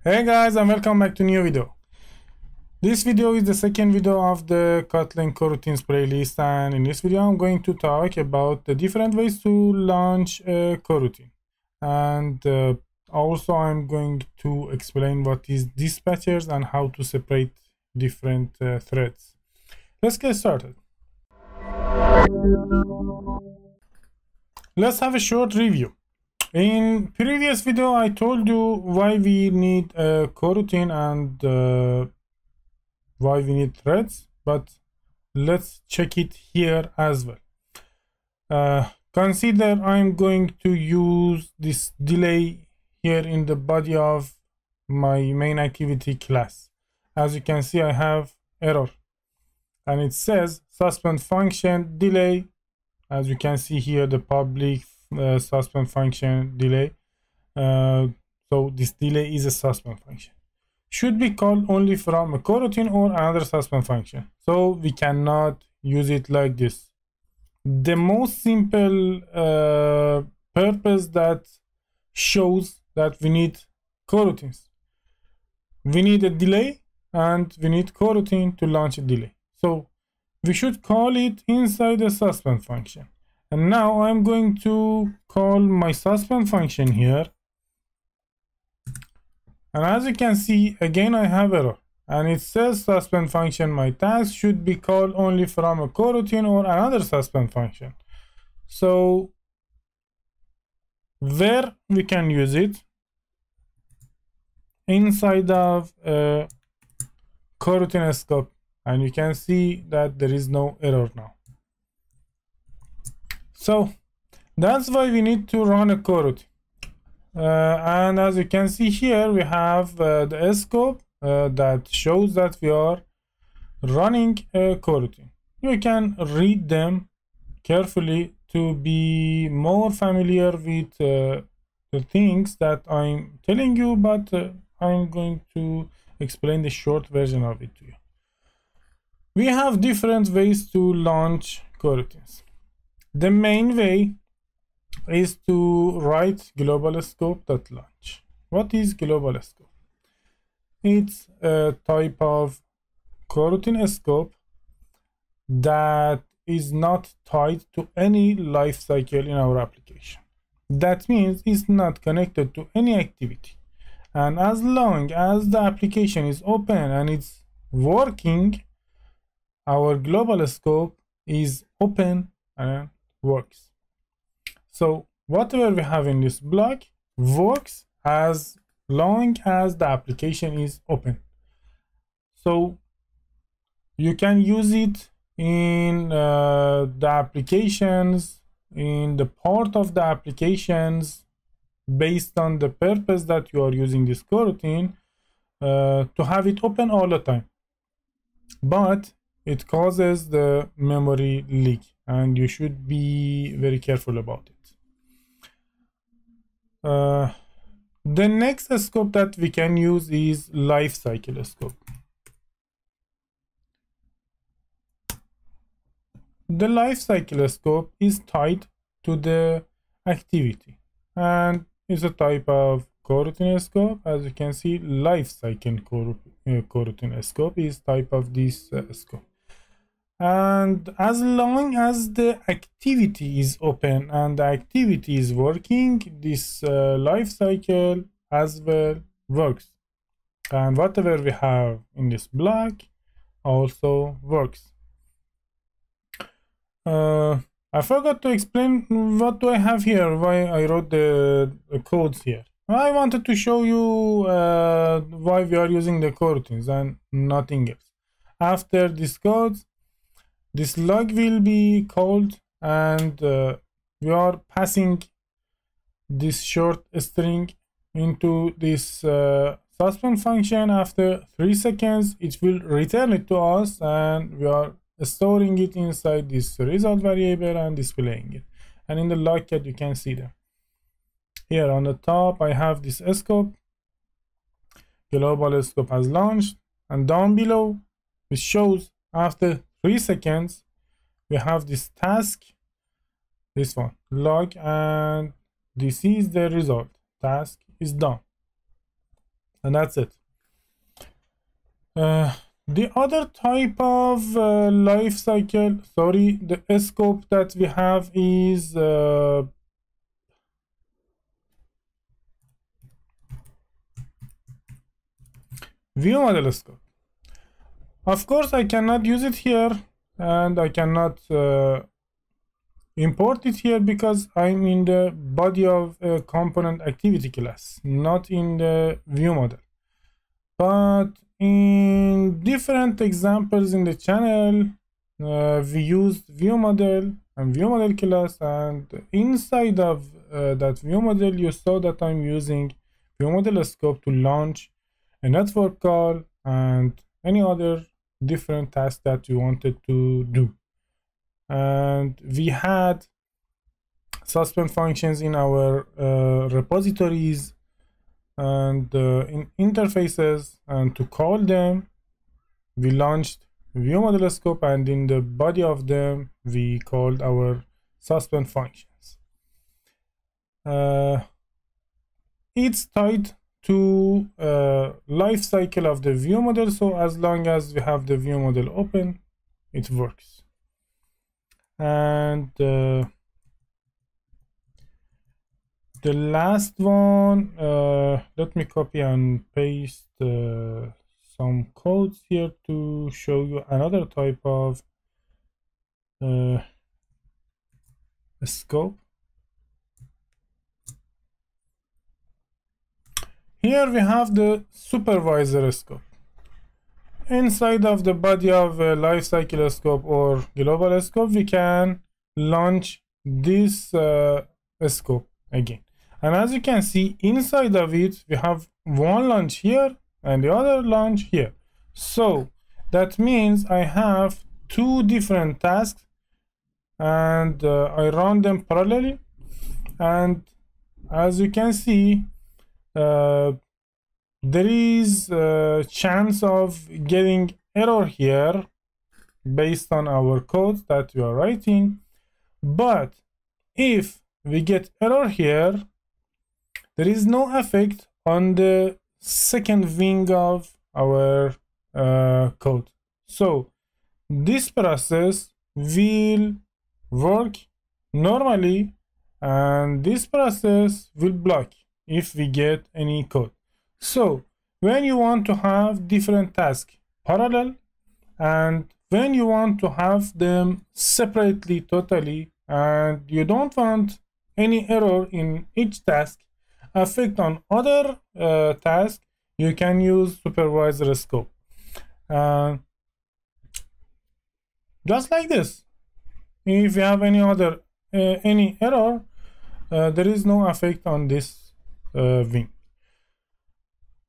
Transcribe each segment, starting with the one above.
Hey guys, and welcome back to new video. This video is the second video of the Kotlin Coroutines playlist, and in this video I'm going to talk about the different ways to launch a coroutine, and also I'm going to explain what is dispatchers and how to separate different threads. Let's get started. Let's have a short review. In previous video I told you why we need a coroutine and why we need threads, but let's check it here as well. Consider I'm going to use this delay here in the body of my main activity class. As you can see, I have error and it says suspend function delay. As you can see here, the public suspend function delay. So this delay is a suspend function. Should be called only from a coroutine or another suspend function. So we cannot use it like this. The most simple purpose that shows that we need coroutines. We need a delay and we need coroutine to launch a delay. So we should call it inside a suspend function. And now I'm going to call my suspend function here. And as you can see, again, I have error. And it says suspend function, my task should be called only from a coroutine or another suspend function. So where we can use it? Inside of CoroutineEscope. And you can see that there is no error now. So that's why we need to run a coroutine. And as you can see here, we have the scope that shows that we are running a coroutine. You can read them carefully to be more familiar with the things that I'm telling you, but I'm going to explain the short version of it to you. We have different ways to launch coroutines. The main way is to write globalScope.launch. What is globalScope? It's a type of CoroutineEscope that is not tied to any lifecycle in our application. That means it's not connected to any activity. And as long as the application is open and it's working, our globalScope is open and works. So whatever we have in this block works as long as the application is open. So you can use it in the applications, in the part of the applications based on the purpose that you are using this coroutine to have it open all the time. But it causes the memory leak, and you should be very careful about it. The next scope that we can use is lifecycle scope. The lifecycle scope is tied to the activity, and it's a type of CoroutineEscope. As you can see, lifecycle CoroutineEscope is type of this scope. And as long as the activity is open and the activity is working, this life cycle as well works. And whatever we have in this block also works. I forgot to explain what do I have here, why I wrote the codes here. I wanted to show you why we are using the coroutines and nothing else. After this code, this log will be called, and we are passing this short string into this suspend function. After 3 seconds, it will return it to us, and we are storing it inside this result variable and displaying it. And in the logcat, you can see them. Here on the top, I have this scope. globalScope has launched, and down below, it shows after 3 seconds, we have this task, this one, log, and this is the result. Task is done. and that's it. The other type of life cycle, the scope that we have is ViewModelEscope. Of course, I cannot use it here, and I cannot import it here because I'm in the body of a component activity class, not in the view model. But in different examples in the channel, we used view model and view model class, and inside of that view model, you saw that I'm using ViewModelEscope to launch a network call and any other different tasks that we wanted to do. And we had suspend functions in our repositories and in interfaces, and to call them we launched ViewModelEscope, and in the body of them we called our suspend functions. It's tied to life cycle of the view model, so as long as we have the view model open, it works. And the last one, let me copy and paste some codes here to show you another type of scope. Here we have the SupervisorEscope. Inside of the body of a lifecycle scope or global scope, we can launch this scope again. And as you can see, inside of it, we have one launch here and the other launch here. So that means I have two different tasks, and I run them parallelly. And as you can see, there is a chance of getting error here based on our code that we are writing. But if we get error here, there is no effect on the second wing of our code. So this process will work normally, and this process will block if we get any code. So when you want to have different tasks parallel, and when you want to have them separately totally, and you don't want any error in each task affect on other tasks, you can use SupervisorEscope. Just like this. If you have any other any error, there is no effect on this wing.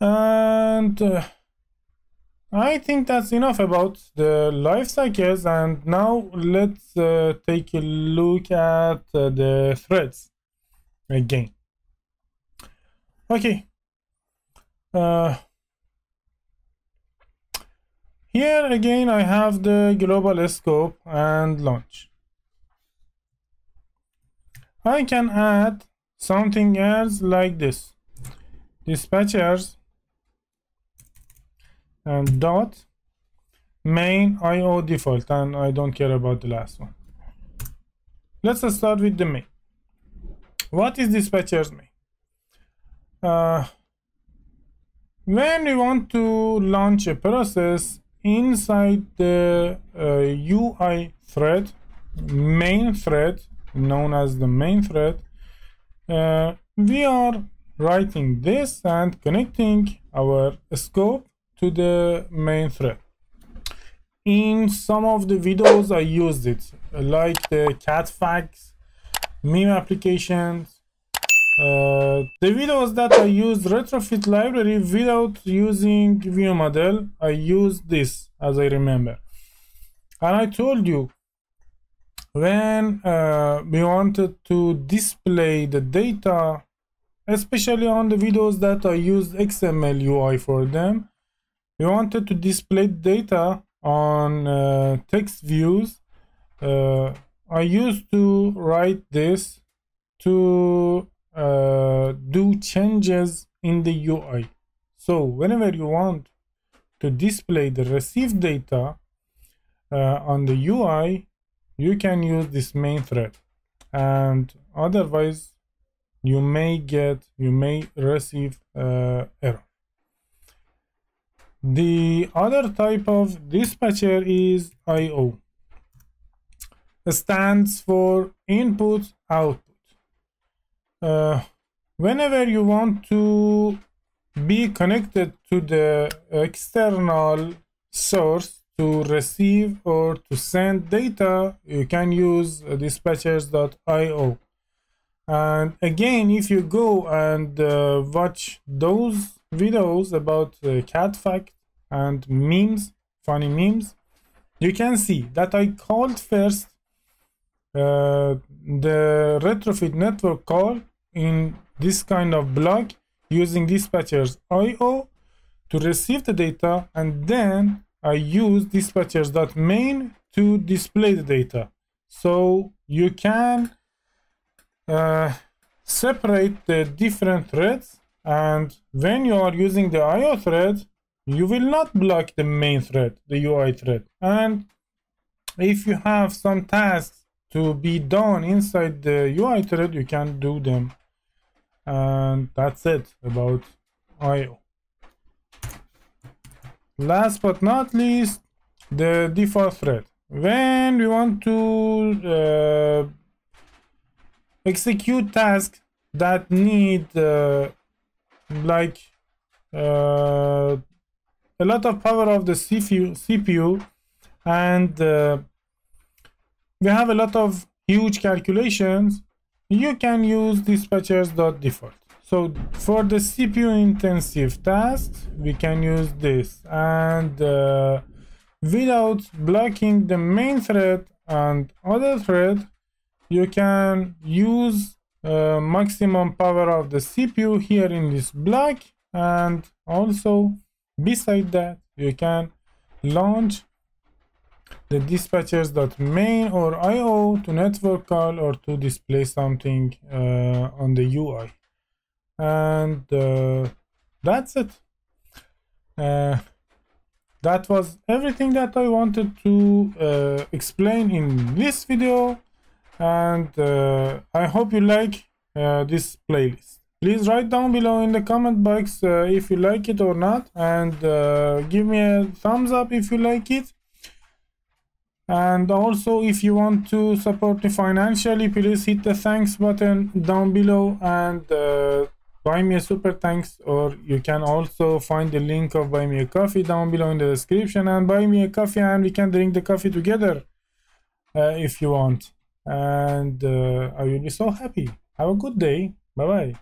And I think that's enough about the life cycles, and now let's take a look at the threads again. Okay. Here again I have the global scope and launch. I can add something else like this: dispatchers and dot main IO default, and I don't care about the last one. Let's start with the main. What is dispatchers main? When we want to launch a process inside the UI thread, main thread, known as the main thread, we are writing this and connecting our scope to the main thread. In some of the videos I used it, like the cat facts, meme applications. The videos that I used retrofit library without using ViewModel, I used this, as I remember. And I told you, when we wanted to display the data, especially on the videos that I used XML UI for them, we wanted to display data on text views. I used to write this to do changes in the UI. So whenever you want to display the received data on the UI, you can use this main thread, and otherwise you may receive error. The other type of dispatcher is IO. It stands for input output. Whenever you want to be connected to the external source to receive or to send data, you can use dispatchers.io. And again, if you go and watch those videos about cat fact and memes, funny memes, you can see that I called first the retrofit network call in this kind of block using dispatchers.io to receive the data, and then I use dispatchers.main to display the data. So you can separate the different threads, and when you are using the IO thread, you will not block the main thread, the UI thread. And if you have some tasks to be done inside the UI thread, you can do them. And that's it about IO. Last but not least, the default thread. When we want to execute tasks that need a lot of power of the CPU, and we have a lot of huge calculations, you can use dispatchers.default. So for the CPU intensive tasks, we can use this, and without blocking the main thread and other thread, you can use maximum power of the CPU here in this block. And also beside that, you can launch the dispatchers.main or IO to network call or to display something on the UI. And that's it. That was everything that I wanted to explain in this video, and I hope you like this playlist. Please write down below in the comment box if you like it or not, and give me a thumbs up if you like it. And also, if you want to support me financially, please hit the thanks button down below and buy me a super thanks, or you can also find the link of buy me a coffee down below in the description, and buy me a coffee and we can drink the coffee together if you want. And I will be so happy. Have a good day. Bye bye.